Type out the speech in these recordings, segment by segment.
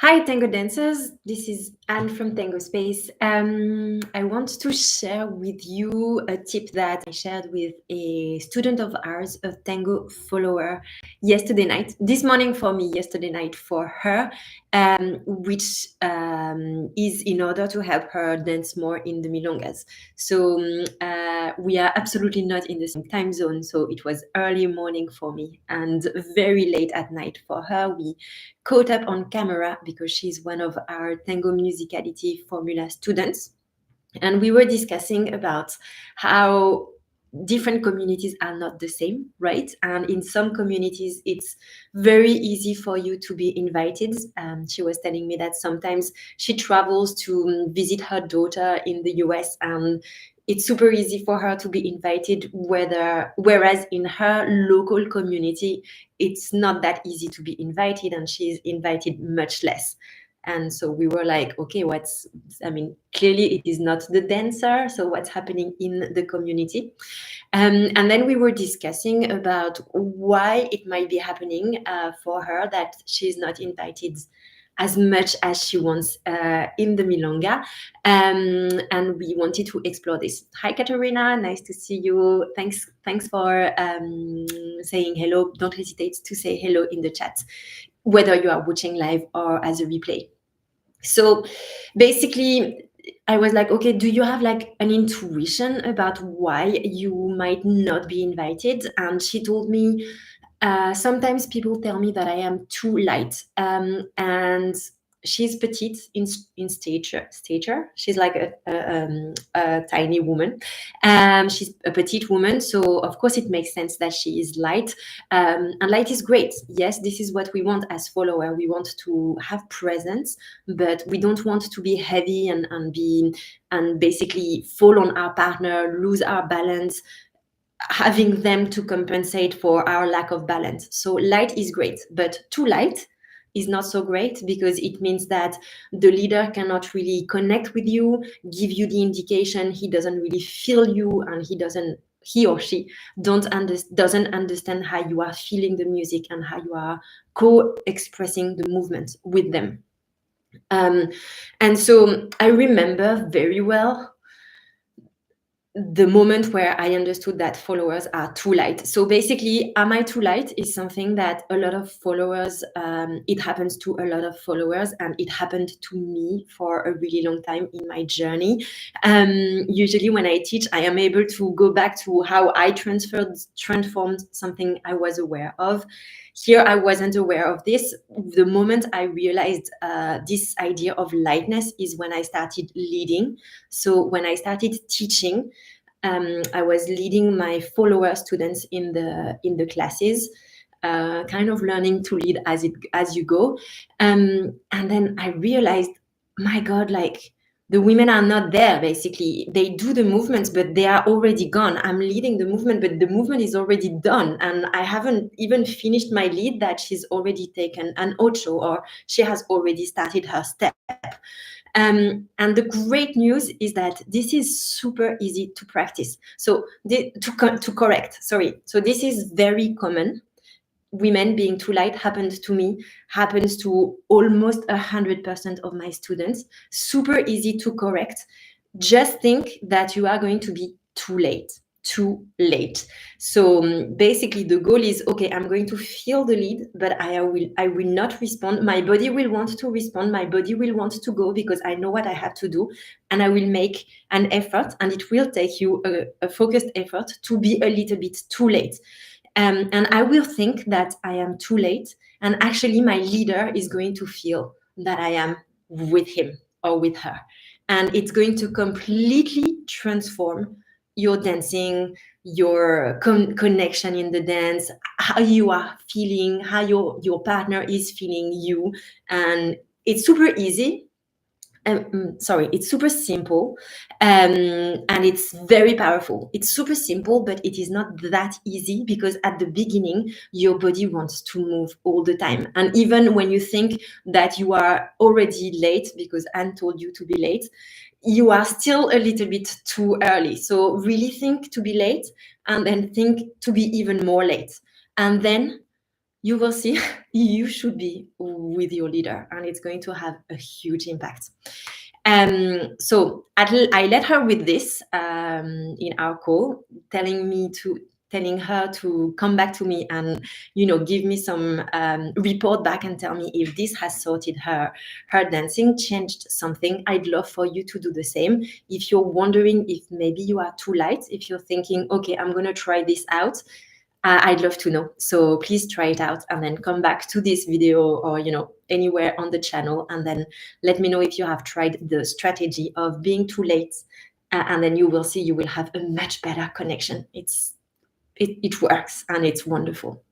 Hi, Tango dancers. This is Anne from Tango Space. I want to share with you a tip that I shared with a student of ours, a Tango follower, yesterday night. This morning for me, yesterday night for her, which is in order to help her dance more in the milongas. So we are absolutely not in the same time zone. So it was early morning for me and very late at night for her. We caught up on camera because she's one of our Tango Musicality Formula students. And we were discussing about how different communities are not the same, right? And in some communities, it's very easy for you to be invited. She was telling me that sometimes she travels to visit her daughter in the US, and it's super easy for her to be invited, whereas in her local community, it's not that easy to be invited, and she's invited much less. And so we were like, okay, clearly it is not the dancer. So what's happening in the community? And then we were discussing about why it might be happening for her that she's not invited as much as she wants in the milonga. And we wanted to explore this. Hi, Katerina. Nice to see you. Thanks for saying hello. Don't hesitate to say hello in the chat, whether you are watching live or as a replay. So basically, I was like, okay, do you have like an intuition about why you might not be invited? And she told me, sometimes people tell me that I am too light. And she's petite in stature. She's like a tiny woman. She's a petite woman. So of course it makes sense that she is light. And light is great. Yes, this is what we want as follower. We want to have presence, but we don't want to be heavy and basically fall on our partner, lose our balance, having them to compensate for our lack of balance. So light is great, but too light is not so great because it means that the leader cannot really connect with you, give you the indication, he doesn't really feel you, and he or she doesn't understand how you are feeling the music and how you are co-expressing the movement with them. And so I remember very well the moment where I understood that followers are too light. So basically, am I too light is something that a lot of followers, it happens to a lot of followers, and it happened to me for a really long time in my journey. Usually when I teach, I am able to go back to how I transformed something I was aware of. Here, I wasn't aware of this. The moment I realized this idea of lightness is when I started leading. So when I started teaching, I was leading my follower students in the classes, kind of learning to lead as you go. And then I realized, my God, like the women are not there. Basically, they do the movements, but they are already gone. I'm leading the movement, but the movement is already done, and I haven't even finished my lead that she's already taken an ocho, or she has already started her step. And the great news is that this is super easy to practice. So to correct, sorry. So this is very common. Women being too light happens to me, happens to almost 100% of my students. Super easy to correct. Just think that you are going to be too late. So basically the goal is, okay, I'm going to feel the lead, but I will not respond. My body will want to respond. My body will want to go because I know what I have to do, and I will make an effort, and it will take you a focused effort to be a little bit too late. And I will think that I am too late, and actually my leader is going to feel that I am with him or with her, and it's going to completely transform your dancing, your connection in the dance, how you are feeling, how your partner is feeling you. And it's super easy. It's super simple, and it's very powerful. It's super simple, but it is not that easy because at the beginning, your body wants to move all the time. And even when you think that you are already late because Anne told you to be late, you are still a little bit too early. So really think to be late, and then think to be even more late. And then you will see you should be with your leader, and it's going to have a huge impact. So I let her with this in our call, telling her to come back to me and give me some report back and tell me if this has sorted her dancing, changed something. I'd love for you to do the same. If you're wondering if maybe you are too light, if you're thinking, okay, I'm gonna try this out, I'd love to know. So please try it out and then come back to this video or anywhere on the channel, and then let me know if you have tried the strategy of being too late, and then you will see you will have a much better connection. It works and it's wonderful.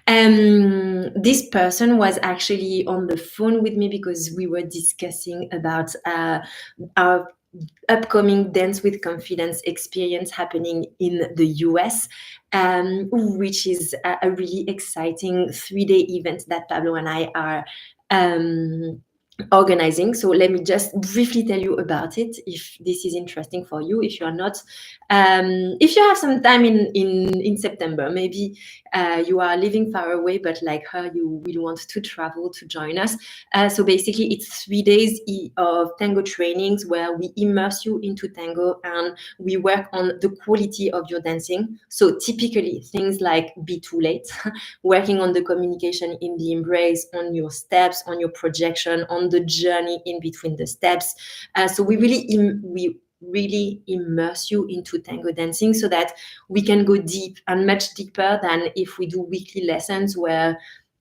This person was actually on the phone with me because we were discussing about our upcoming Dance with Confidence experience happening in the US, which is a really exciting 3-day event that Pablo and I are organizing. So let me just briefly tell you about it, if this is interesting for you. If you are not, if you have some time in September, maybe you are living far away, but like her, you will want to travel to join us. So basically, it's 3 days of tango trainings where we immerse you into tango and we work on the quality of your dancing. So typically, things like be too late, working on the communication in the embrace, on your steps, on your projection, on the journey in between the steps. So we really immerse you into tango dancing so that we can go deep and much deeper than if we do weekly lessons where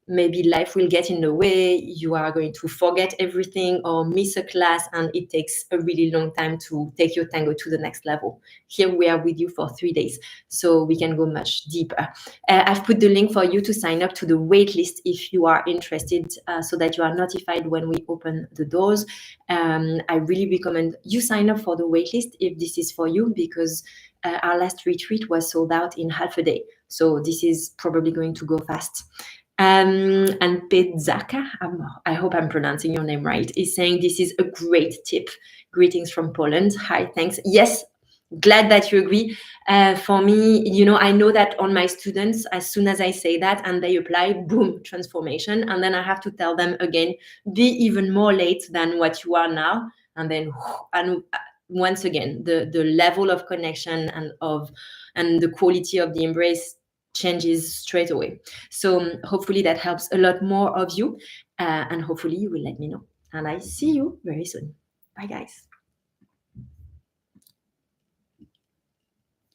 maybe life will get in the way, you are going to forget everything or miss a class, and it takes a really long time to take your tango to the next level. Here we are with you for 3 days, so we can go much deeper. I've put the link for you to sign up to the waitlist if you are interested, so that you are notified when we open the doors. I really recommend you sign up for the waitlist if this is for you, because our last retreat was sold out in half a day. So this is probably going to go fast. And Pedzaka, I hope I'm pronouncing your name right, is saying this is a great tip. Greetings from Poland. Hi, thanks. Yes, glad that you agree. For me, I know that on my students, as soon as I say that and they apply, boom, transformation. And then I have to tell them again, be even more late than what you are now. And then, once again, the level of connection and the quality of the embrace changes straight away. So hopefully that helps a lot more of you, and hopefully you will let me know. And I see you very soon. Bye, guys.